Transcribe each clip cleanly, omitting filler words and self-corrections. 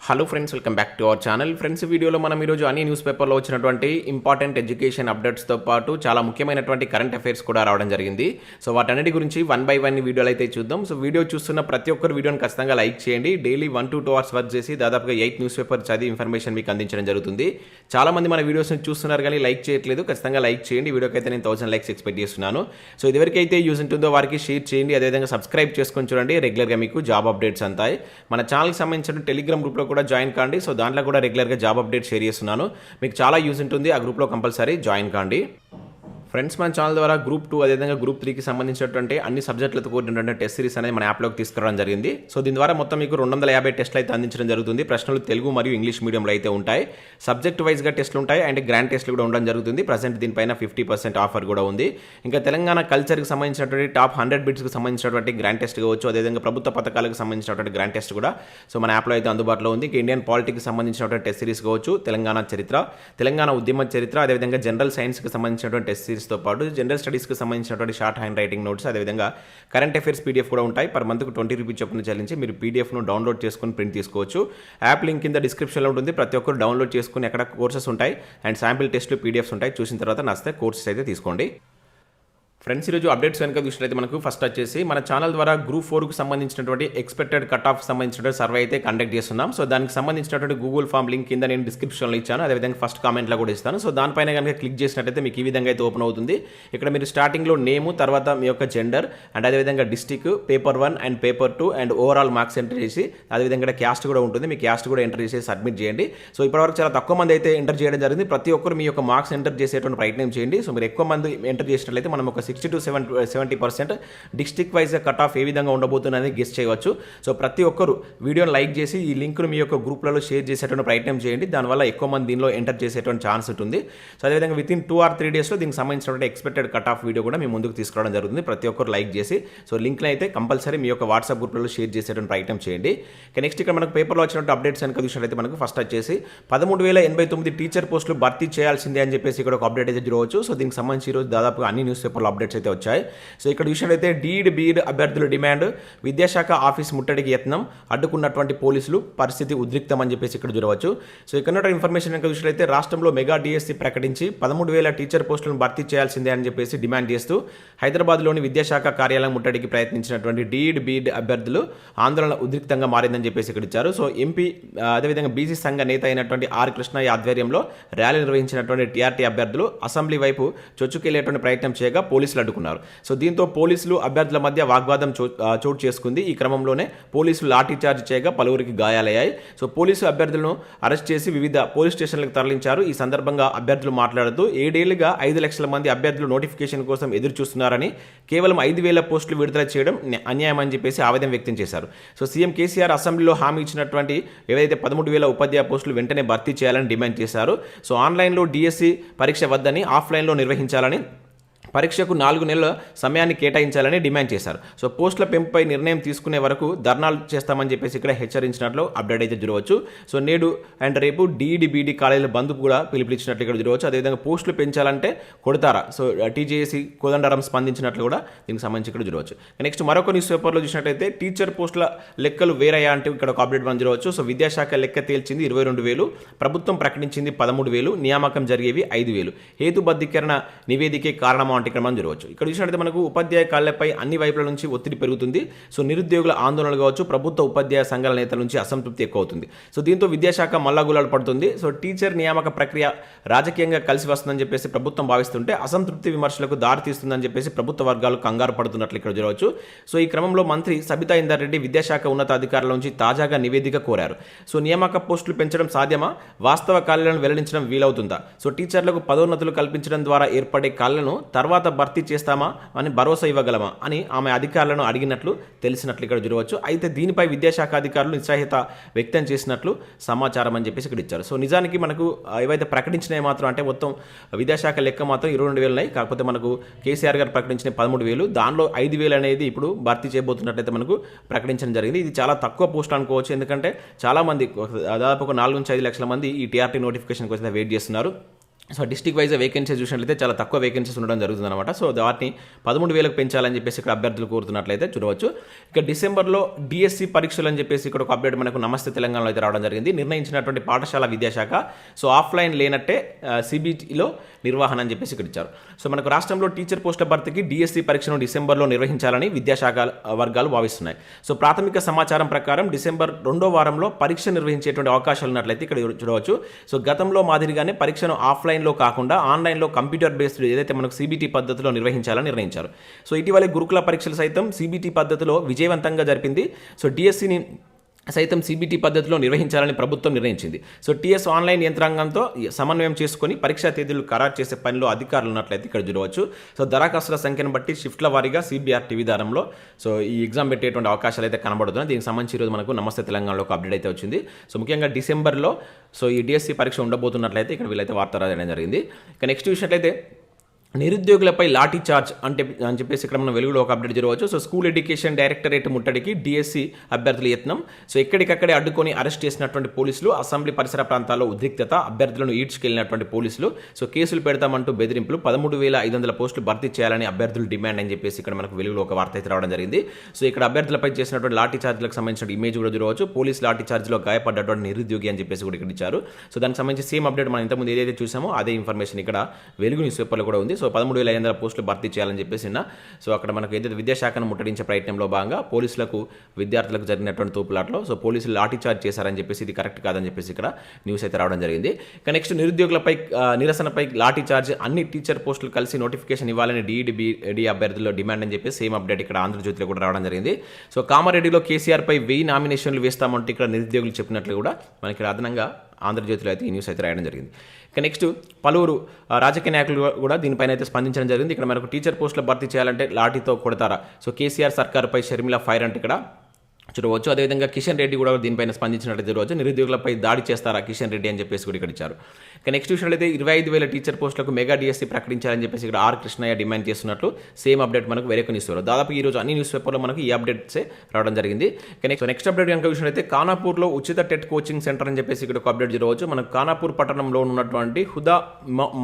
Hello friends, welcome back to our channel. Friends, వీడియోలో మనం ఈరోజు అన్ని న్యూస్ పేపర్లో వచ్చినటువంటి ఇంపార్టెంట్ ఎడ్యుకేషన్ అప్డేట్స్తో పాటు చాలా ముఖ్యమైనటువంటి కరెంట్ అఫైర్స్ కూడా రావడం జరిగింది. సో వాటన్నిటి గురించి 1 by 1 వీడియోలు అయితే చూద్దాం. సో వీడియో చూస్తున్న ప్రతి ఒక్కరు వీడియోని ఖచ్చితంగా లైక్ చేయండి. డైలీ 1 to 2 hours వర్క్ చేసి దాదాపుగా 8 న్యూస్ పేపర్ చదివి ఇన్ఫర్మేషన్ మీకు అందించడం జరుగుతుంది. చాలా మంది మన వీడియోస్ని చూస్తున్నారు కానీ లైక్ చేయట్లేదు. ఖచ్చితంగా లైక్ చేయండి. వీడియోకి అయితే నేను 1000 లైక్స్ ఎక్స్పెక్ట్ చేస్తున్నాను. సో ఇదివరకైతే యూజ్ ఉంటుందో వారికి షేర్ చేయండి. అదేవిధంగా సబ్స్క్రైబ్ చేసుకొని చూడండి. రెగ్యులర్గా మీకు జాబ్ అప్డేట్స్ అంతాయి. మన ఛానల్కి సంబంధించిన టెలిగ్రామ్ గ్రూప్లో కూడా జాయిన్ కాండి. సో దాంట్లో కూడా రెగ్యులర్గా జాబ్ అప్డేట్ షేర్ చేస్తున్నాను. మీకు చాలా యూజ్ ఉంటుంది. ఆ గ్రూప్లో కంపల్సరీ జాయిన్ కాండి. ఫ్రెండ్స్, మన ఛానల్ ద్వారా గ్రూప్ 2 అదేవిధంగా గ్రూప్ 3కి సంబంధించినటువంటి అన్ని సబ్జెక్టులతో కూడినటువంటి టెస్ట్ సిరీస్ అనేది మన యాప్లోకి తీసుకురావడం జరిగింది. సో దీని ద్వారా మొత్తం మీకు 250 టెస్టులు అయితే అందించడం జరుగుతుంది. ప్రశ్నలు తెలుగు మరియు ఇంగ్లీష్ మీడియంలో అయితే ఉంటాయి. సబ్జెక్ట్ వైజ్గా టెస్టులు ఉంటాయి అండ్ గ్రాండ్ టెస్టులు కూడా ఉండడం జరుగుతుంది. ప్రజెంట్ దీనిపైన 50% ఆఫర్ కూడా ఉంది. ఇంకా తెలంగాణ కల్చర్కి సంబంధించినటువంటి టాప్ 100 బిట్స్కి సంబంధించినటువంటి గ్రాండ్ టెస్ట్ కావచ్చు, అదేవిధంగా ప్రభుత్వ పథకాలకు సంబంధించినటువంటి గ్రాండ్ టెస్ట్ కూడా సో మన యాప్లో అయితే అందుబాటులో ఉంది. ఇంకా ఇండియన్ పాలిటిక్కి సంబంధించినటువంటి టెస్ట్ సిరీస్ కావచ్చు, తెలంగాణ చరిత్ర, తెలంగాణ ఉద్యమ చరిత్ర, అదేవిధంగా జనరల్ సైన్స్కి సంబంధించినటువంటి టెస్ట్ సిరీస్తో పాటు జనరల్ స్టడీస్కి సంబంధించినటువంటి షార్ట్ హ్యాండ్ రైటింగ్ నోట్స్, అదేవిధంగా కరెంట్ అఫైర్స్ పీడిఎఫ్ కూడా ఉంటాయి. పర్ మంత్కు 20 రూపీస్ చొప్పున చెల్లించి మీరు పీడిఎఫ్ను డౌన్లోడ్ చేసుకుని ప్రింట్ తీసుకోవచ్చు. యాప్ లింక్ కింద డిస్క్రిప్షన్లో ఉంటుంది. ప్రతి ఒక్కరు డౌన్లోడ్ చేసుకుని అక్కడ కోర్సెస్ ఉంటాయి అండ్ శాంపిల్ టెస్ట్లు పీడిఎఫ్స్ ఉంటాయి. చూసిన తర్వాత నచ్చితే కోర్సెస్ అయితే తీసుకోండి. ఫ్రెండ్స్, ఈరోజు అప్డేట్స్ కనుక చూసినట్లయితే మనకు ఫస్ట్ వచ్చేసి మన ఛానల్ ద్వారా గ్రూప్ 4కు సంబంధించినటువంటి ఎక్స్పెక్టెడ్ కట్ ఆఫ్ సంబంధించినటువంటి సర్వే అయితే కండక్ట్ చేస్తున్నాం. సో దానికి సంబంధించినటువంటి గూగుల్ ఫామ్ లింక్ కింద నేను డిస్క్రిప్షన్లో ఇచ్చాను. అదేవిధంగా ఫస్ట్ కామెంట్లో కూడా ఇస్తాను. సో దానిపైన కనుక క్లిక్ చేసినట్లయితే మీకు ఈ విధంగా అయితే ఓపెన్ అవుతుంది. ఇక్కడ మీరు స్టార్టింగ్లో నేము, తర్వాత మీ యొక్క జెండర్ అండ్ అదేవిధంగా district, paper 1 and paper 2 and overall marks enter చేసి అదేవిధంగా క్యాస్ట్ కూడా ఉంటుంది. మీ క్యాస్ట్ కూడా ఎంటర్ చేసి సబ్మిట్ చేయండి. సో ఇప్పటివరకు చాలా తక్కువ మంది అయితే ఎంటర్ చేయడం జరిగింది. ప్రతి ఒక్కరు మీ యొక్క మార్క్స్ ఎంటర్ చేసేటువంటి ప్రయత్నం చేయండి. సో మీరు ఎక్కువ మంది ఎంటర్ చేసినట్లయితే మనం ఒక 60 to 70% district wise cut off ఏ విధంగా ఉండబోతుందని గెస్ చేయవచ్చు. సో ప్రతి ఒక్కరు వీడియోని లైక్ చేసి ఈ లింక్ను మీ యొక్క గ్రూప్లలో షేర్ చేసేటువంటి ప్రయత్నం చేయండి. దానివల్ల ఎక్కువ మంది దీనిలో ఎంటర్ చేసేటువంటి ఛాన్స్ ఉంటుంది. సో అదేవిధంగా విత్ ఇన్ 2 or 3 డేస్లో దీనికి సంబంధించినటువంటి ఎక్స్పెక్టెడ్ కట్ ఆఫ్ వీడియో కూడా మీ ముందుకు తీసుకురావడం జరుగుతుంది. ప్రతి ఒక్కరు లైక్ చేసి సో లింక్ని అయితే కంపల్సరీ మీ యొక్క వాట్సాప్ గ్రూప్లలో షేర్ చేసేటువంటి ప్రయత్నం చేయండి. నెక్స్ట్ ఇక్కడ మనకు పేపర్లో వచ్చినటువంటి అప్డేట్స్ కనుక చూసినట్లయితే మనకు ఫస్ట్ వచ్చేసి 13,089 టీచర్ పోస్టులు భర్తీ చేయాల్సిందే అని చెప్పేసి ఇక్కడ ఒక అప్డేట్ అయితే చూడవచ్చు. సో దీనికి సంబంధించి ఈరోజు దాదాపుగా అన్ని న్యూస్ పేపర్లో అప్డేట్స్ అయితే వచ్చాయి. సో ఇక్కడ చూసినట్లయితే బీడ్ అభ్యర్థుల డిమాండ్, విద్యాశాఖ ఆఫీస్ ముట్టడికి యత్నం, అడ్డుకున్నటువంటి పోలీసులు, పరిస్థితి ఉద్రిక్తం అని చెప్పేసి ఇక్కడ చూడవచ్చు. సో ఇక్కడ ఇన్ఫర్మేషన్ కనుక చూసినట్లయితే రాష్ట్రంలో మెగా డిఎస్సి ప్రకటించి 13,000 టీచర్ పోస్టులను భర్తీ చేయాల్సిందే అని చెప్పేసి డిమాండ్ చేస్తూ హైదరాబాద్లోని విద్యాశాఖ కార్యాలయం ముట్టడికి ప్రయత్నించినటువంటి బీడ్ అభ్యర్థులు ఆందోళన ఉద్రిక్తంగా మారిందని చెప్పేసి ఇక్కడ ఇచ్చారు. సో ఎంపీ అదేవిధంగా బీసీ సంఘ నేత అయినటువంటి ఆర్ కృష్ణయ్య ఆధ్వర్యంలో ర్యాలీ నిర్వహించినటువంటి టీఆర్టీ అభ్యర్థులు అసెంబ్లీ వైపు చొచ్చుకెళ్లేటువంటి ప్రయత్నం చేయగా పోలీసులు అడ్డుకున్నారు. సో దీంతో పోలీసులు అభ్యర్థుల మధ్య వాగ్వాదం చోటు చేసుకుంది. ఈ క్రమంలోనే పోలీసులు లాఠీచార్జ్ చేయగా పలువురికి గాయాలయ్యాయి. సో పోలీసు అభ్యర్థులను అరెస్ట్ చేసి వివిధ పోలీస్ స్టేషన్లకు తరలించారు. ఈ సందర్భంగా అభ్యర్థులు మాట్లాడుతూ 7 ఏళ్లుగా 5 లక్షల మంది అభ్యర్థులు నోటిఫికేషన్ కోసం ఎదురు చూస్తున్నారని, కేవలం 5,000 పోస్టులు విడుదల చేయడం అన్యాయం అని చెప్పేసి ఆవేదన వ్యక్తం చేశారు. సో సీఎం కేసీఆర్ అసెంబ్లీలో హామీ ఇచ్చినటువంటి ఏవైతే 13,000 ఉపాధ్యాయ పోస్టులు వెంటనే భర్తీ చేయాలని డిమాండ్ చేశారు. సో ఆన్లైన్లో డిఎస్సి పరీక్ష వద్దని, ఆఫ్లైన్లో నిర్వహించాలని, పరీక్షకు 4 నెలల సమయాన్ని కేటాయించాలని డిమాండ్ చేశారు. సో పోస్టుల పెంపుపై నిర్ణయం తీసుకునే వరకు ధర్నాలు చేస్తామని చెప్పేసి ఇక్కడ హెచ్చరించినట్లు అప్డేట్ అయితే చూడవచ్చు. సో నేడు అండ్ రేపు బీడీ కాలేజీల బంద్ కూడా పిలుపునిచ్చినట్లు ఇక్కడ చూడవచ్చు. అదేవిధంగా పోస్టులు పెంచాలంటే కొడతారా, సో టీజేఏసీ కోదండరాం స్పందించినట్లు కూడా దీనికి సంబంధించి ఇక్కడ చూడవచ్చు. నెక్స్ట్ మరొక న్యూస్ పేపర్లో చూసినట్లయితే టీచర్ పోస్టుల లెక్కలు వేరయ్యా అంటే ఇక్కడ ఒక అప్డేట్ మనం చూడవచ్చు. సో విద్యాశాఖ లెక్క తేల్చింది 22,000, ప్రభుత్వం ప్రకటించింది 13,000, నియామకం జరిగేవి 5,000. హేతుబద్ధీకరణ నివేదికే కారణమా అంటే ఇక్కడ మనం చూడవచ్చు. ఇక్కడ చూసినట్లయితే మనకు ఉపాధ్యాయ కాళ్లపై అన్ని వైపుల నుంచి ఒత్తిడి పెరుగుతుంది. సో నిరుద్యోగుల ఆందోళనలు కావచ్చు, ప్రభుత్వ ఉపాధ్యాయ సంఘాల నేతల నుంచి అసంతృప్తి ఎక్కువ అవుతుంది. సో దీంతో విద్యాశాఖ మల్లగులాలు పడుతుంది. సో టీచర్ నియామక ప్రక్రియ రాజకీయంగా కలిసి వస్తుందని చెప్పేసి ప్రభుత్వం భావిస్తుంటే అసంతృప్తి విమర్శలకు దారితీస్తుందని చెప్పేసి ప్రభుత్వ వర్గాలు కంగారు పడుతున్నట్లు ఇక్కడ చూడవచ్చు. సో ఈ క్రమంలో మంత్రి సబితా ఇందర్ రెడ్డి విద్యాశాఖ ఉన్నతాధికారుల నుంచి తాజాగా నివేదిక కోరారు. సో నియామక పోస్టులు పెంచడం సాధ్యమా, వాస్తవ ఖాళీలను వెల్లడించడం వీలవుతుందా, సో టీచర్లకు పదోన్నతులు కల్పించడం ద్వారా ఏర్పడే ఖాళీలను తర్వాత భర్తీ చేస్తామా అని భరోసా ఇవ్వగలమా అని ఆమె అధికారులను అడిగినట్లు తెలిసినట్లు ఇక్కడ చూడవచ్చు. అయితే దీనిపై విద్యాశాఖ అధికారులు నిస్సహాయత వ్యక్తం చేసినట్లు సమాచారం అని చెప్పేసి ఇక్కడ ఇచ్చారు. సో నిజానికి మనకు ఏవైతే ప్రకటించినవి మాత్రం అంటే మొత్తం విద్యాశాఖ లెక్క మాత్రం 22,000 ఉన్నాయి. కాకపోతే మనకు కేసీఆర్ గారు ప్రకటించిన 13,000, దానిలో 5,000 అనేది ఇప్పుడు భర్తీ చేయబోతున్నట్లయితే మనకు ప్రకటించడం జరిగింది. ఇది చాలా తక్కువ పోస్ట్ అనుకోవచ్చు. ఎందుకంటే చాలామంది దాదాపు ఒక 4 నుంచి 5 లక్షల మంది ఈ టీఆర్టీ నోటిఫికేషన్ కోసం వెయిట్ చేస్తున్నారు. సో డిస్ట్రిక్ట్ వైజ్ వేకెన్సీస్ చూసినట్లయితే చాలా తక్కువ వేకెన్సీస్ ఉండడం జరుగుతుంది అనమాట. సో వాటిని 13,000కు పెంచాలని చెప్పేసి ఇక్కడ అభ్యర్థులు కోరుతున్నట్లయితే చూడవచ్చు. ఇక డిసెంబర్లో డిఎస్సి పరీక్షలు అని చెప్పేసి ఇక్కడ ఒక అప్డేట్ మనకు నమస్తే తెలంగాణలో అయితే రావడం జరిగింది. నిర్ణయించినటువంటి పాఠశాల విద్యాశాఖ సో ఆఫ్లైన్ లేనట్టే సిబిటిలో నిర్వహణ అని చెప్పేసి ఇక్కడ ఇచ్చారు. సో మనకు రాష్ట్రంలో టీచర్ పోస్టుల భర్తీకి డిఎస్సి పరీక్షను డిసెంబర్లో నిర్వహించాలని విద్యాశాఖ వర్గాలు భావిస్తున్నాయి. సో ప్రాథమిక సమాచారం ప్రకారం డిసెంబర్ 2వ వారంలో పరీక్ష నిర్వహించేటువంటి అవకాశాలు ఉన్నట్లయితే ఇక్కడ చూడవచ్చు. సో గతంలో మాదిరిగానే పరీక్షను ఆఫ్లైన్లో కాకుండా ఆన్లైన్లో కంప్యూటర్ బేస్డ్ ఏదైతే మనకు సిబిటి పద్ధతిలో నిర్వహించాలని నిర్ణయించారు. సో ఇటీవలే గురుకుల పరీక్షలు సైతం సిబిటి పద్ధతిలో విజయవంతంగా జరిపింది. సో డిఎస్సిని సైతం సిబిటి పద్ధతిలో నిర్వహించాలని ప్రభుత్వం నిర్ణయించింది. సో టీఎస్ ఆన్లైన్ యంత్రాంగంతో సమన్వయం చేసుకుని పరీక్షా తేదీలు ఖరారు చేసే పనిలో అధికారులు ఉన్నట్లయితే ఇక్కడ చూడవచ్చు. సో దరఖాస్తుల సంఖ్యను బట్టి షిఫ్ట్ల వారీగా సిబిఆర్టీ విధానంలో సో ఈ ఎగ్జామ్ పెట్టేటువంటి అవకాశాలు అయితే కనబడుతున్నాయి. దీనికి సంబంధించి ఈరోజు మనకు నమస్తే తెలంగాణలో ఒక అప్డేట్ అయితే వచ్చింది. సో ముఖ్యంగా డిసెంబర్లో సో ఈ డిఎస్సి పరీక్ష ఉండబోతున్నట్లయితే ఇక్కడ వీళ్ళైతే వార్త రాయడం జరిగింది. ఇక నెక్స్ట్ చూసినట్లయితే నిరుద్యోగులపై లాఠీ చార్జ్ అని చెప్పేసి ఇక్కడ మనం వెలుగులో ఒక అప్డేట్ జరగవచ్చు. సో స్కూల్ ఎడ్యుకేషన్ డైరెక్టరేట్ ముట్టడికి డిఎస్సి అభ్యర్థుల యత్నం. సో ఎక్కడికక్కడే అడ్డుకొని అరెస్ట్ చేసినటువంటి పోలీసులు, అసెంబ్లీ పరిసర ప్రాంతాల్లో ఉద్రిక్తత, అభ్యర్థులను ఈడ్చుకెళ్లినటువంటి పోలీసులు. సో కేసులు పెడతామంటూ బెదిరింపులు, 13,500 పోస్టులు భర్తీ చేయాలని అభ్యర్థులు డిమాండ్ అని చెప్పేసి ఇక్కడ మనకు వెలుగులో ఒక వార్త అయితే రావడం జరిగింది. సో ఇక్కడ అభ్యర్థులపై చేసినటువంటి లాఠీ చార్జ్లకు సంబంధించిన ఇమేజ్ కూడా చూడవచ్చు. పోలీసు లాఠీ చార్జ్లో గాయపడ్డటువంటి నిరుద్యోగి అని చెప్పేసి కూడా ఇక్కడ ఇచ్చారు. సో దానికి సంబంధించి సేమ్ అప్డేట్ మనం ఇంతకుముందు ఏదైతే చూసామో అదే ఇన్ఫర్మేషన్ ఇక్కడ వెలుగు న్యూస్ పేపర్లో కూడా ఉంది. సో 13,500 పోస్టులు భర్తీ చేయాలని చెప్పేసి సో అక్కడ మనకు ఏదైతే విద్యాశాఖను ముట్టడించే ప్రయత్నంలో భాగంగా పోలీసులకు విద్యార్థులకు జరిగినటువంటి తోపులాట్లో సో పోలీసులు లాఠీ చార్జ్ చేశారని చెప్పేసి ఇది కరెక్ట్ కాదని చెప్పేసి ఇక్కడ న్యూస్ అయితే రావడం జరిగింది. ఇక నెక్స్ట్ నిరుద్యోగులపై నిరసనపై లాఠీ చార్జ్, అన్ని టీచర్ పోస్టులు కలిసి నోటిఫికేషన్ ఇవ్వాలని డిఈడి అభ్యర్థుల్లో డిమాండ్ అని చెప్పి సేమ్ అప్డేట్ ఇక్కడ ఆంధ్రజ్యోతిలో కూడా రావడం జరిగింది. సో కామారెడ్డిలో కేసీఆర్పై 1000 నామినేషన్లు వేస్తామంటే ఇక్కడ నిరుద్యోగులు చెప్పినట్లు కూడా మనకి ఇక్కడ అదనంగా ఆంధ్రజ్యోతిలో అయితే ఈ న్యూస్ అయితే రాయడం జరిగింది. ఇక నెక్స్ట్ పలువురు రాజకీయ నాయకులు కూడా దీనిపైన అయితే స్పందించడం జరిగింది. ఇక్కడ మనకు టీచర్ పోస్టులు భర్తీ చేయాలంటే లాఠీతో కొడతారా? సో కేసీఆర్ సర్కారుపై షర్మిల ఫైర్ అంటే ఇక్కడ చూడవచ్చు. అదేవిధంగా కిషన్ రెడ్డి కూడా దీనిపైన స్పందించినట్టు చూడవచ్చు. నిరుద్యోగులపై దాడి చేస్తారా కిషన్ రెడ్డి అని చెప్పేసి కూడా ఇక్కడ ఇచ్చారు. ఇక నెక్స్ట్ చూసినట్లయితే 25,000 టీచర్ పోస్టులకు మెగా డిఎస్సి ప్రకటించాలని చెప్పేసి ఇక్కడ ఆర్ కృష్ణయ్య డిమాండ్ చేస్తున్నట్లు సేమ్ అప్డేట్ మనకు వేరే న్యూస్ పేపర్. దాదాపు ఈ రోజు అన్ని న్యూస్ పేపర్లో మనకు ఈ అప్డేట్సే రావడం జరిగింది. నెక్స్ట్ అప్డేట్ కనుక చూసినట్లయితే ఖానాపూర్లో ఉచిత టెట్ కోచింగ్ సెంటర్ అని చెప్పేసి ఇక్కడ ఒక అప్డేట్ చూడవచ్చు. మనకు ఖానాపూర్ పట్టణంలో ఉన్నటువంటి హుదా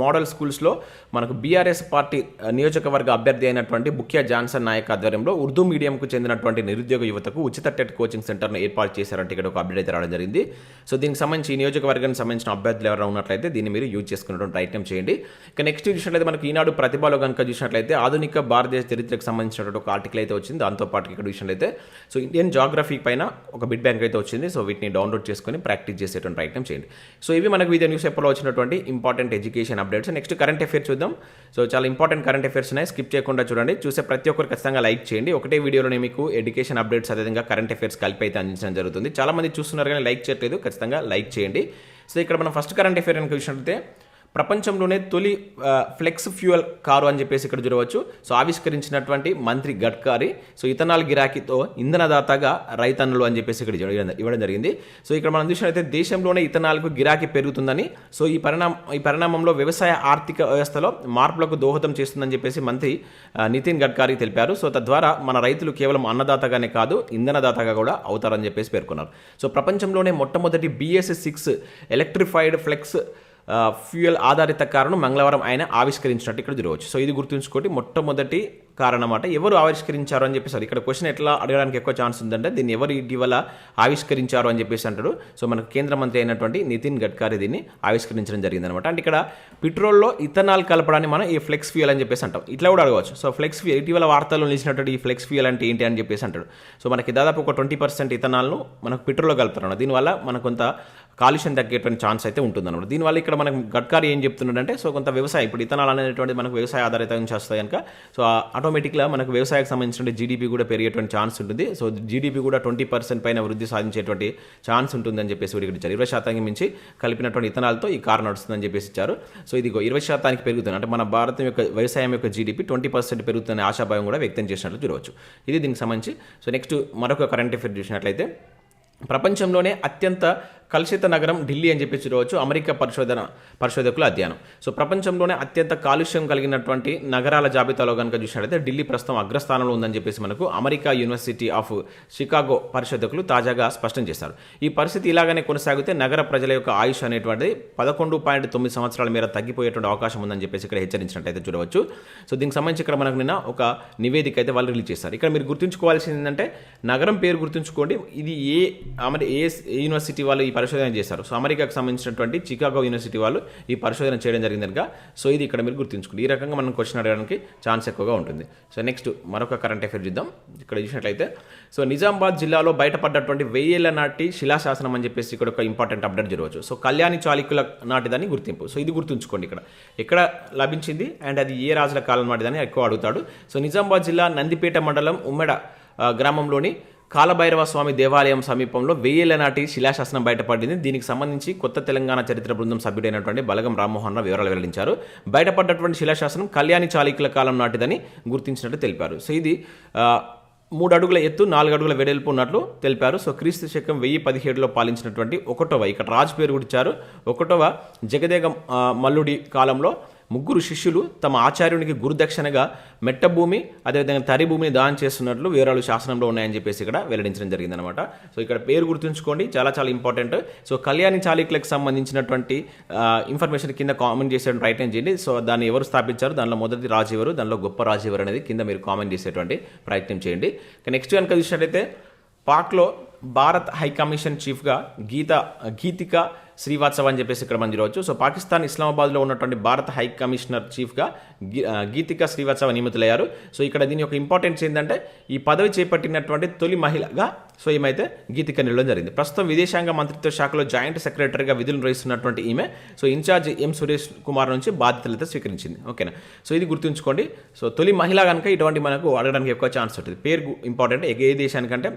మోడల్ స్కూల్స్లో మనకు బీఆర్ఎస్ పార్టీ నియోజకవర్గ అభ్యర్థి అయినటువంటి బుక్యా జాన్సన్ నాయక్ ఆధ్వర్యంలో ఉర్దూ మీడియంకు చెందినటువంటి నిరుద్యోగ యువతకు ఉచిత టెట్ కోచింగ్ సెంటర్ను ఏర్పాటు చేశారంటే ఇక్కడ ఒక అప్డేట్ అయితే రావడం జరిగింది. సో దీనికి సంబంధించి నియోజకవర్గానికి సంబంధించిన అభ్యర్థులు ఎవరైనా ఉన్నట్లయితే దీన్ని మీరు యూజ్ చేసుకున్నటువంటి ప్రయత్నం చేయండి. ఇక నెక్స్ట్ చూసినట్లయితే మనకి ఈనాడు ప్రతిభలో కనుక చూసినట్లయితే ఆధునిక భారతదేశ చరిత్రకు సంబంధించినటువంటి ఒక ఆర్టికల్ అయితే వచ్చింది. దాంతోపాటు ఇక్కడ చూసినట్లయితే సో ఇండియన్ జాగ్రఫీ పైన ఒక బిట్ బ్యాంక్ అయితే వచ్చింది. సో వీటిని డౌన్లోడ్ చేసుకొని ప్రాక్టీస్ చేసేటువంటి ప్రయత్నం చేయండి. సో ఇవి మనకు వివిధ న్యూస్ పేపర్లో వచ్చినటువంటి important education updates. Next current affairs చూద్దాం. సో చాలా ఇంపార్టెంట్ కరెంట్ అఫేర్స్ ఉన్నాయి, స్కిప్ చేయకుండా చూడండి. చూసే ప్రతి ఒక్కరు ఖచ్చితంగా లైక్ చేయండి. ఒకటే వీడియోలోనే మీకు ఎడ్యుకేషన్ అప్డేట్స్ అదేవిధంగా కరెంట్ అఫేర్స్ కలిపి అయితే అందించడం జరుగుతుంది. చాలా మంది చూస్తున్నారు కానీ లైక్ చేయట్లేదు, ఖచ్చితంగా లైక్ చేయండి. సో ఇక్కడ మనం ఫస్ట్ కరెంట్ అఫేర్ కనుక చూసినట్లయితే ప్రపంచంలోనే తొలి ఫ్లెక్స్ ఫ్యూయల్ కారు అని చెప్పేసి ఇక్కడ చూడవచ్చు. సో ఆవిష్కరించినటువంటి మంత్రి గడ్కరీ సో ఇథనాల్ గిరాకీతో ఇంధనదాతగా రైతన్నులు అని చెప్పేసి ఇక్కడ ఇవ్వడం జరిగింది. సో ఇక్కడ మనం చూసినట్లయితే దేశంలోనే ఇథనాల్కు గిరాకీ పెరుగుతుందని, సో ఈ పరిణామంలో వ్యవసాయ ఆర్థిక వ్యవస్థలో మార్పులకు దోహదం చేస్తుందని చెప్పేసి మంత్రి నితిన్ గడ్కరీ తెలిపారు. సో తద్వారా మన రైతులు కేవలం అన్నదాతగానే కాదు ఇంధనదాతగా కూడా అవుతారని చెప్పేసి పేర్కొన్నారు. సో ప్రపంచంలోనే మొట్టమొదటి BS6 ఎలక్ట్రిఫైడ్ ఫ్లెక్స్ ఫ్యూయల్ ఆధారిత కారును మంగళవారం ఆయన ఆవిష్కరించినట్టు ఇక్కడ చూడవచ్చు. సో ఇది గుర్తుంచుకోండి, మొట్టమొదటి కారణం అన్నమాట. ఎవరు ఆవిష్కరించారు అని చెప్పేసి ఇక్కడ క్వశ్చన్ ఎట్లా అడగడానికి ఎక్కువ ఛాన్స్ ఉందంటే దీన్ని ఎవరు ఇటీవల ఆవిష్కరించారు అని చెప్పేసి అంటారు. సో మనకు కేంద్ర మంత్రి అయినటువంటి నితిన్ గడ్కరీ దీన్ని ఆవిష్కరించడం జరిగిందనమాట. అంటే ఇక్కడ పెట్రోల్లో ఇథనాల్ కలపడాన్ని మనం ఈ ఫ్లెక్స్ ఫ్యూయల్ అని చెప్పేసి అంటాం. ఇట్లా కూడా అడగవచ్చు. సో ఫ్లెక్స్ ఫ్యూయల్ ఇటీవల వార్తల్లో నిలిచినటువంటి ఈ ఫ్లెక్స్ ఫ్యూయల్ అంటే ఏంటి అని చెప్పేసి అంటాడు. సో మనకి దాదాపు ఒక 20% ఇథనాల్ను మనకు పెట్రోల్లో కలుపుతున్నాడు. దీనివల్ల మనకు కొంత కాలుష్యం తగ్గేటువంటి ఛాన్స్ అయితే ఉంటుందన్నమాట. దీనివల్ల ఇక్కడ మనకు గడ్కరీ ఏం చెప్తున్నాడంటే సో కొంత వ్యవసాయం ఇప్పుడు ఇథనాల్ అనేటువంటి మనకు వ్యవసాయ ఆధారిత నుంచి వస్తాయి కనుక సో ఆటోమేటిక్గా మనకు వ్యవసాయకు సంబంధించిన జీడీపీ కూడా పెరిగేటువంటి ఛాన్స్ ఉంటుంది. సో జీడీపీ కూడా 20% పైన వృద్ధి సాధించేటువంటి ఛాన్స్ ఉంటుందని చెప్పేసి ఇక్కడ ఇచ్చారు. 20% మించి కలిపినటువంటి ఇథనాల్తో ఈ కారు నడుస్తుందని చెప్పేసి ఇచ్చారు. సో ఇది 20% పెరుగుతుంది. అంటే మన భారతం యొక్క వ్యవసాయం యొక్క జీడీపీ 20% పెరుగుతుందనే ఆశాభావం కూడా వ్యక్తం చేసినట్లు చూడవచ్చు. ఇది దీనికి సంబంధించి. సో నెక్స్ట్ మరొక కరెంట్ అఫేర్ చూసినట్లయితే ప్రపంచంలోనే అత్యంత కలుషిత నగరం ఢిల్లీ అని చెప్పి చూడవచ్చు. అమెరికా పరిశోధకుల అధ్యయనం. సో ప్రపంచంలోనే అత్యంత కాలుష్యం కలిగినటువంటి నగరాల జాబితాలో కనుక చూసినట్లయితే ఢిల్లీ ప్రస్తుతం అగ్రస్థానంలో ఉందని చెప్పేసి మనకు అమెరికా యూనివర్సిటీ ఆఫ్ షికాగో పరిశోధకులు తాజాగా స్పష్టం చేశారు. ఈ పరిస్థితి ఇలాగనే కొనసాగితే నగర ప్రజల యొక్క ఆయుష్ అనేటువంటిది 11.9 సంవత్సరాల మేర తగ్గిపోయేటువంటి అవకాశం ఉందని చెప్పేసి ఇక్కడ హెచ్చరించినట్టయితే చూడవచ్చు. సో దీనికి సంబంధించి ఇక్కడ మనకు నిన్న ఒక నివేదిక అయితే వాళ్ళు రిలీజ్ చేశారు. ఇక్కడ మీరు గుర్తుంచుకోవాల్సింది ఏంటంటే నగరం పేరు గుర్తుంచుకోండి. ఇది ఏ యూనివర్సిటీ వాళ్ళు ఈ పరిశోధన చేశారు. సో అమెరికాకు సంబంధించినటువంటి చికాగో యూనివర్సిటీ వాళ్ళు ఈ పరిశోధన చేయడం జరిగింది కనుక సో ఇది ఇక్కడ మీరు గుర్తుంచుకోండి. ఈ రకంగా మనం క్వశ్చన్ అడగడానికి ఛాన్స్ ఎక్కువగా ఉంటుంది. సో నెక్స్ట్ మరొక కరెంట్ అఫైర్ చూద్దాం. ఇక్కడ చూసినట్లయితే సో నిజామాబాద్ జిల్లాలో బయటపడ్డటువంటి 1000 ఏళ్ల నాటి శిలాశాసనం అని చెప్పేసి ఇక్కడ ఒక ఇంపార్టెంట్ అప్డేట్ జరగవచ్చు. సో కళ్యాణి చాళుక్యుల నాటిదని గుర్తింపు. సో ఇది గుర్తుంచుకోండి. ఇక్కడ ఎక్కడ లభించింది అండ్ అది ఏ రాజుల కాలం నాటిదని ఎక్కువ అడుగుతాడు. సో నిజామాబాద్ జిల్లా నందిపేట మండలం ఉమ్మెడ గ్రామంలోని కాలభైరవ స్వామి దేవాలయం సమీపంలో 1000 ఏళ్ల నాటి శిలాశాసనం బయటపడింది. దీనికి సంబంధించి కొత్త తెలంగాణ చరిత్ర బృందం సభ్యుడైనటువంటి బలగం రామ్మోహన్ రావు వివరాలు వెల్లడించారు. బయటపడ్డటువంటి శిలాశాసనం కళ్యాణి చాళుక్యుల కాలం నాటిదని గుర్తించినట్టు తెలిపారు. సో ఇది 3 అడుగుల ఎత్తు 4 అడుగుల వెడల్పు ఉన్నట్లు తెలిపారు. సో క్రీస్తు శకం 1017లో పాలించినటువంటి ఒకటవ ఇక్కడ రాజు పేరు కూడా ఇచ్చారు. ఒకటవ జగదేగ మల్లుడి కాలంలో 3 శిష్యులు తమ ఆచార్యునికి గురుదక్షిణగా మెట్ట భూమి అదేవిధంగా తరి భూమిని దానం చేస్తున్నట్లు వివరాలు శాసనంలో ఉన్నాయని చెప్పేసి ఇక్కడ వెల్లడించడం జరిగిందనమాట. సో ఇక్కడ పేరు గుర్తుంచుకోండి, చాలా చాలా ఇంపార్టెంట్. సో కళ్యాణి చాళుక్యులకు సంబంధించినటువంటి ఇన్ఫర్మేషన్ కింద కామెంట్ చేసే ప్రయత్నం చేయండి. సో దాన్ని ఎవరు స్థాపించారు, దానిలో మొదటి రాజు ఎవరు, దానిలో గొప్ప రాజు ఎవరు అనేది కింద మీరు కామెంట్ చేసేటువంటి ప్రయత్నం చేయండి. నెక్స్ట్ కనుక చూసినట్లయితే పాక్లో భారత్ హైకమిషన్ చీఫ్గా గీతిక శ్రీవాత్సవ అని చెప్పేసి ఇక్కడ మనం చూడవచ్చు. సో పాకిస్తాన్ ఇస్లామాబాద్లో ఉన్నటువంటి భారత హై కమిషనర్ చీఫ్గా గీతిక శ్రీవాత్సవ నియమితులయ్యారు. సో ఇక్కడ దీని యొక్క ఇంపార్టెన్స్ ఏంటంటే ఈ పదవి చేపట్టినటువంటి తొలి మహిళగా సో ఏమైతే గీతిక నిలవడం జరిగింది. ప్రస్తుతం విదేశాంగ మంత్రిత్వ శాఖలో జాయింట్ సెక్రటరీగా విధులు నిర్వహిస్తున్నటువంటి ఈమె సో ఇన్ఛార్జ్ ఎం సురేష్ కుమార్ నుంచి బాధ్యతలతో స్వీకరించింది. ఓకేనా, సో ఇది గుర్తుంచుకోండి. సో తొలి మహిళ కనుక ఇటువంటి మనకు అడగడానికి ఎక్కువ ఛాన్స్ ఉంటుంది. పేరు ఇంపార్టెంట్. ఏ దేశానికంటే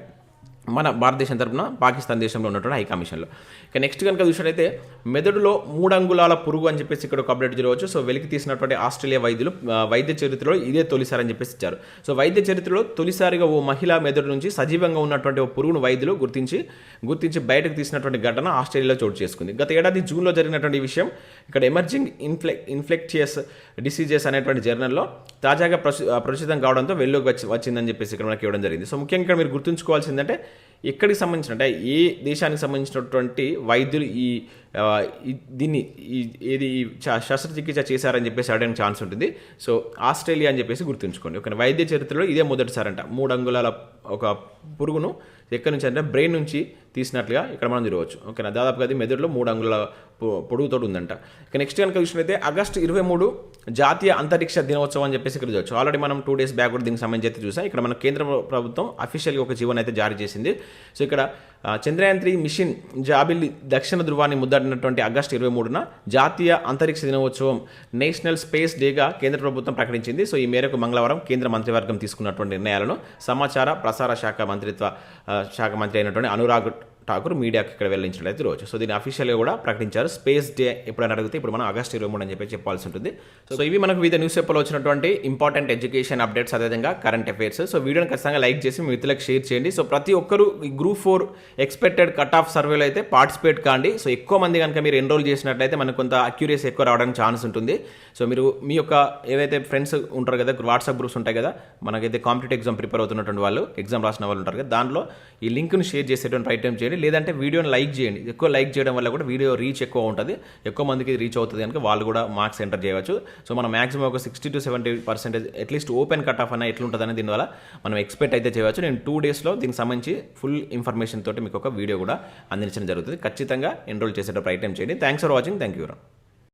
మన భారతదేశం తరపున పాకిస్తాన్ దేశంలో ఉన్నటువంటి హై కమిషన్లో. ఇక నెక్స్ట్ కనుక చూసినట్లయితే మెదడులో 3 అంగుళాల పురుగు అని చెప్పేసి ఇక్కడ ఒక అప్డేట్ జరగవచ్చు. సో వెలికి తీసినటువంటి ఆస్ట్రేలియా వైద్యులు వైద్య చరిత్రలో ఇదే తొలిసారి అని చెప్పేసి ఇచ్చారు. సో వైద్య చరిత్రలో తొలిసారిగా ఓ మహిళా మెదడు నుంచి సజీవంగా ఉన్నటువంటి ఓ పురుగును వైద్యులు గుర్తించి బయటకు తీసినటువంటి ఘటన ఆస్ట్రేలియాలో చోటు చేసుకుంది. గత ఏడాది జూన్లో జరిగినటువంటి విషయం ఇక్కడ ఎమర్జింగ్ ఇన్ఫెక్టియస్ డిసీజెస్ అనేటువంటి జర్నల్లో తాజాగా ప్రచురితం కావడంతో వెలుగులోకి వచ్చిందని చెప్పేసి ఇక్కడ మనకి ఇవ్వడం జరిగింది. సో ముఖ్యంగా ఇక్కడ మీరు గుర్తుంచుకోవాల్సిందంటే ఎక్కడికి సంబంధించిన అంటే ఏ దేశానికి సంబంధించినటువంటి వైద్యులు దీన్ని శస్త్రచికిత్స చేశారని చెప్పేసి అడగడానికి ఛాన్స్ ఉంటుంది. సో ఆస్ట్రేలియా అని చెప్పేసి గుర్తుంచుకోండి. ఒక వైద్య చరిత్రలో ఇదే మొదటిసారంట 3 అంగుళాల ఒక పురుగును ఎక్కడి నుంచి అంటే బ్రెయిన్ నుంచి తీసినట్లుగా ఇక్కడ మనం చూడవచ్చు. ఓకేనా, దాదాపుగా అది మెదడులో 3 అంగుళాల పొడుగుతో ఉందంట. ఇక నెక్స్ట్ కనుక చూసినట్లయితే ఆగస్టు 23 జాతీయ అంతరిక్ష దినోత్సవం అని చెప్పేసి ఇక్కడ చూడవచ్చు. ఆల్రెడీ మనం 2 days బ్యాక్ కూడా దీనికి సంబంధించి అయితే చూసాం. ఇక్కడ మన కేంద్ర ప్రభుత్వం అఫీషియల్గా ఒక జీవోని అయితే జారీ చేసింది. సో ఇక్కడ చంద్రయాన్ 3 మిషన్ జాబిల్లి దక్షిణ ధృవాన్ని ముద్దాడినటువంటి ఆగస్టు 23న జాతీయ అంతరిక్ష దినోత్సవం నేషనల్ స్పేస్ డేగా కేంద్ర ప్రభుత్వం ప్రకటించింది. సో ఈ మేరకు మంగళవారం కేంద్ర మంత్రివర్గం తీసుకున్నటువంటి నిర్ణయాలను సమాచార ప్రసార శాఖ మంత్రి అయినటువంటి అనురాగ్ ఠాకూర్ మీడియాకి ఇక్కడ వెల్లడించినట్లయితే రోజు. సో దీన్ని అఫీషియల్గా కూడా ప్రకటించారు. స్పేస్ డే ఎప్పుడైనా అడిగితే ఇప్పుడు మనం ఆగస్టు 23 అని చెప్పి చెప్పాల్సి ఉంటుంది. సో ఇవి మనకు వివిధ న్యూస్ పేపర్లో వచ్చినటువంటి ఇంపార్టెంట్ ఎడ్యుకేషన్ అప్డేట్స్ అదేవిధంగా కరెంట్ అఫైర్స్. సో వీడియోని ఖచ్చితంగా లైక్ చేసి మీ మిత్రులకు షేర్ చేయండి. సో ప్రతి ఒక్కరు ఈ గ్రూప్ 4 ఎక్స్పెక్టెడ్ కట్ ఆఫ్ సర్వేలో అయితే పార్టిసిపేట్ కాండి. సో ఎక్కువ మంది కనుక మీరు ఎన్రోల్ చేసినట్లయితే మనకు కొంత అక్యూరేసీ ఎక్కువ రావడానికి ఛాన్స్ ఉంటుంది. సో మీరు మీ యొక్క ఏవైతే ఫ్రెండ్స్ ఉంటారు కదా, వాట్సాప్ గ్రూప్స్ ఉంటాయి కదా, మనకైతే కాంపిటేటివ్ ఎగ్జామ్ ప్రిపేర్ అవుతున్నటువంటి వాళ్ళు, ఎగ్జామ్ రాసిన వాళ్ళు ఉంటారు కదా, దాంట్లో ఈ లింక్ను షేర్ చేసేటువంటి ప్రయత్నం చేయండి. లేదంటే వీడియోని లైక్ చేయండి. ఎక్కువ లైక్ చేయడం వల్ల కూడా వీడియో రీచ్ ఎక్కువ ఉంటుంది, ఎక్కువ మందికి రీచ్ అవుతుంది కనుక వాళ్ళు కూడా మార్క్స్ ఎంటర్ చేయవచ్చు. సో మనం మాక్సిమం ఒక 60 to 70% at least open cut off అన్న ఎట్లుంటుంది అనేది దీనివల్ల మనం ఎక్స్పెక్ట్ అయితే చేయవచ్చు. నేను 2 daysలో దీనికి సంబంధించి ఫుల్ ఇన్ఫర్మేషన్ తోటి మీకు ఒక వీడియో కూడా అందించడం జరుగుతుంది. ఖచ్చితంగా ఎన్రోల్ చేసే ప్రయత్నం చేయండి. Thanks for watching. Thank you.